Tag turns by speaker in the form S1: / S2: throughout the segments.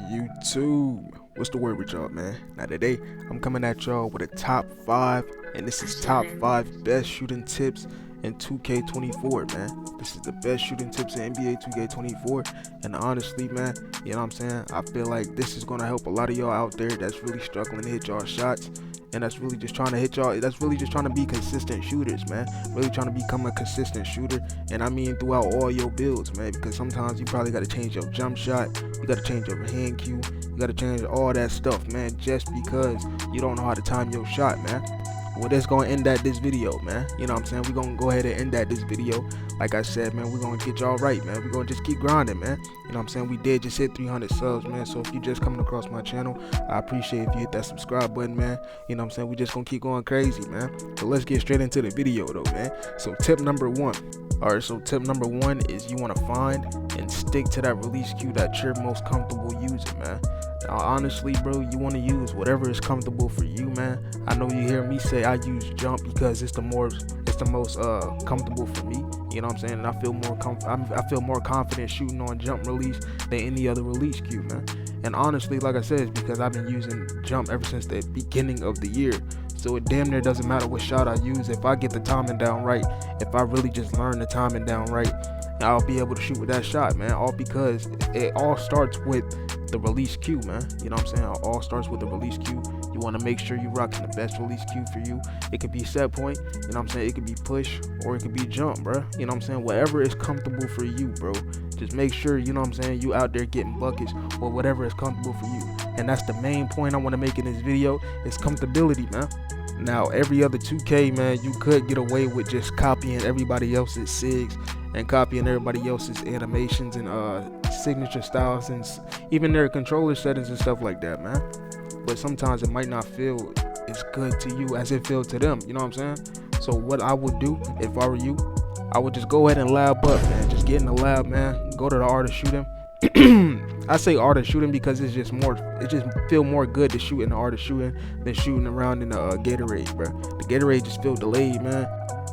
S1: YouTube, what's the word with y'all, man? Now today I'm coming at y'all with a top 5, and this is top 5 best shooting tips in 2K24, man. This is the best shooting tips in NBA 2K24, and honestly, man, you know what I'm saying, I feel like this is gonna help a lot of y'all out there that's really struggling to hit y'all shots, and that's really just trying to hit y'all, that's really just trying to be consistent shooters, man. Really trying to become a consistent shooter, and I mean throughout all your builds, man, because sometimes you probably got to change your jump shot, you got to change your hand cue, you got to change all that stuff, man, just because you don't know how to time your shot, man. Well, that's gonna end at this video, man. You know what I'm saying? We're gonna go ahead and end at this video. Like I said, man, we're gonna get y'all right, man. We're gonna just keep grinding, man. You know what I'm saying? We did just hit 300 subs, man. So if you just coming across my channel, I appreciate if you hit that subscribe button, man. You know what I'm saying? We just gonna keep going crazy, man. So let's get straight into the video though, man. So tip number 1. Alright, so tip number 1 is you wanna find and stick to that release cue that you're most comfortable using, man. Now, honestly, bro, you want to use whatever is comfortable for you, man. I know you hear me say I use jump because it's the most comfortable for me. You know what I'm saying? And I feel more confident shooting on jump release than any other release cue, man. And honestly, like I said, it's because I've been using jump ever since the beginning of the year. So it damn near doesn't matter what shot I use. If I get the timing down right, if I really just learn the timing down right, I'll be able to shoot with that shot, man. All because it all starts with the release cue, man. You know what I'm saying? It all starts with the release cue. You want to make sure you rocking the best release cue for you. It could be set point, you know what I'm saying? It could be push, or it could be jump, bro. You know what I'm saying? Whatever is comfortable for you, bro. Just make sure, you know what I'm saying, you out there getting buckets or whatever is comfortable for you. And that's the main point I want to make in this video, is comfortability, man. Now, every other 2K, man, you could get away with just copying everybody else's SIGs and copying everybody else's animations and signature styles and even their controller settings and stuff like that, man. But sometimes it might not feel as good to you as it feels to them, you know what I'm saying? So what I would do if I were you, I would just go ahead and lab up, man. Just get in the lab, man. Go to the art of shooting. I say art of shooting because it just feel more good to shoot in the art of shooting than shooting around in the Gatorade, bro. The Gatorade just feel delayed, man.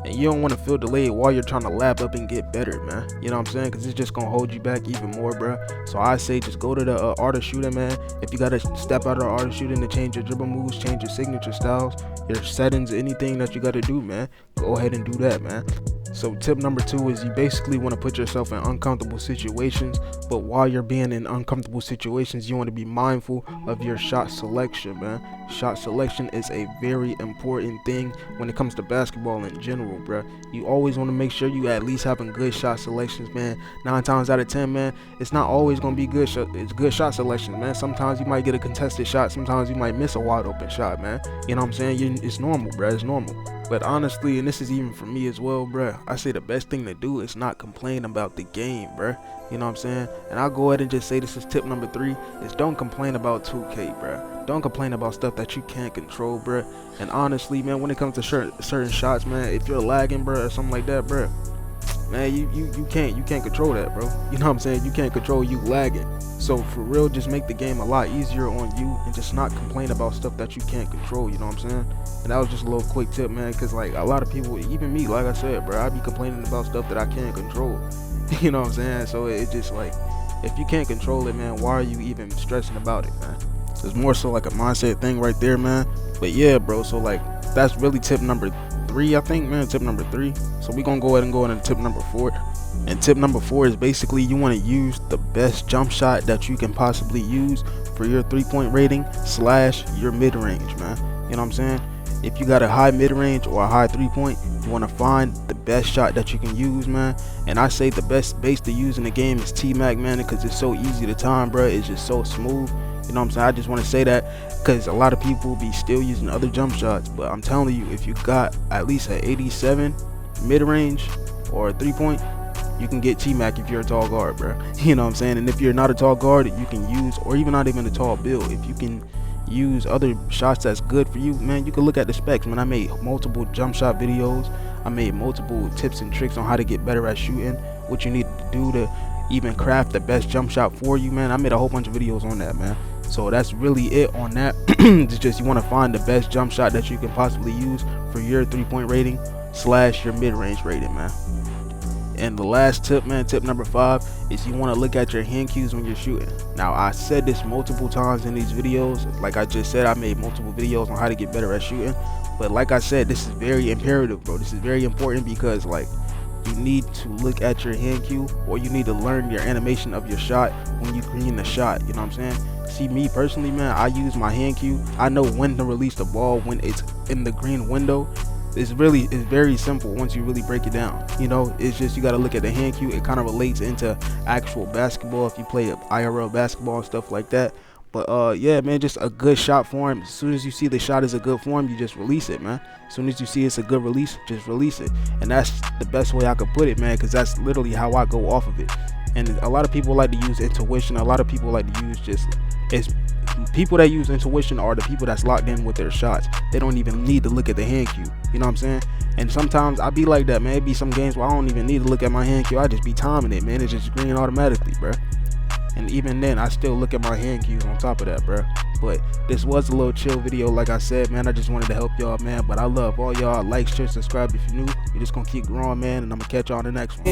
S1: And you don't want to feel delayed while you're trying to lab up and get better, man. You know what I'm saying? Because it's just going to hold you back even more, bro. So I say just go to the art of shooting, man. If you got to step out of the art of shooting to change your dribble moves, change your signature styles, your settings, anything that you got to do, man, go ahead and do that, man. So tip number 2 is you basically want to put yourself in uncomfortable situations, but while you're being in uncomfortable situations, you want to be mindful of your shot selection, man. Shot selection is a very important thing when it comes to basketball in general, bro. You always want to make sure you at least having good shot selections, man. 9 times out of 10, man, it's not always going to be good shot selections, man. Sometimes you might get a contested shot, sometimes you might miss a wide open shot, man. You know what I'm saying? It's normal, bro. It's normal. But honestly, and this is even for me as well, bruh, I say the best thing to do is not complain about the game, bruh. You know what I'm saying? And I'll go ahead and just say this is tip number 3, is don't complain about 2K, bruh. Don't complain about stuff that you can't control, bruh. And honestly, man, when it comes to certain shots, man, if you're lagging, bruh, or something like that, bruh, man, you can't control that, bro. You know what I'm saying? You can't control you lagging. So for real, just make the game a lot easier on you and just not complain about stuff that you can't control, you know what I'm saying? And that was just a little quick tip, man, because like a lot of people, even me, like I said, bro, I be complaining about stuff that I can't control. You know what I'm saying? So it just like, if you can't control it, man, why are you even stressing about it, man? It's more so like a mindset thing right there, man. But yeah, bro, so like that's really tip number 3, I think, man. Tip number 3. So we gonna go ahead and go into tip number 4. And tip number 4 is basically you want to use the best jump shot that you can possibly use for your 3-point rating / your mid-range, man. You know what I'm saying? If you got a high mid-range or a high 3-point, you want to find the best shot that you can use, man. And I say the best base to use in the game is T-Mac, man, because it's so easy to time, bro. It's just so smooth. You know what I'm saying? I just want to say that because a lot of people be still using other jump shots. But I'm telling you, if you got at least an 87 mid-range or a 3-point, you can get T-Mac if you're a tall guard, bro. You know what I'm saying? And if you're not a tall guard, you can use, or even not even a tall build, if you can use other shots that's good for you, man, you can look at the specs, man. I made multiple jump shot videos. I made multiple tips and tricks on how to get better at shooting, what you need to do to even craft the best jump shot for you, man. I made a whole bunch of videos on that, man. So that's really it on that. It's just you want to find the best jump shot that you can possibly use for your 3-point rating / your mid-range rating, man. And the last tip, man, tip number 5, is you want to look at your hand cues when you're shooting. Now, I said this multiple times in these videos. Like I just said, I made multiple videos on how to get better at shooting. But like I said, this is very imperative, bro. This is very important because, like, you need to look at your hand cue, or you need to learn your animation of your shot when you green the shot. You know what I'm saying? See, me personally, man, I use my hand cue. I know when to release the ball when it's in the green window. It's very simple once you really break it down. You know, it's just you got to look at the hand cue. It kind of relates into actual basketball if you play IRL basketball and stuff like that. But yeah, man, just a good shot form. As soon as you see the shot is a good form, you just release it, man. As soon as you see it's a good release, just release it. And that's the best way I could put it, man, because that's literally how I go off of it. And a lot of people like to use intuition. A lot of people like to use people that use intuition are the people that's locked in with their shots. They don't even need to look at the hand cue. You know what I'm saying? And sometimes I be like that, man. It be some games where I don't even need to look at my hand cue. I just be timing it, man. It's just green automatically, bro. And even then, I still look at my hand cues on top of that, bro. But this was a little chill video, like I said, man. I just wanted to help y'all, man. But I love all y'all. Like, share, subscribe if you're new. We're just gonna keep growing, man. And I'm gonna catch y'all on the next one.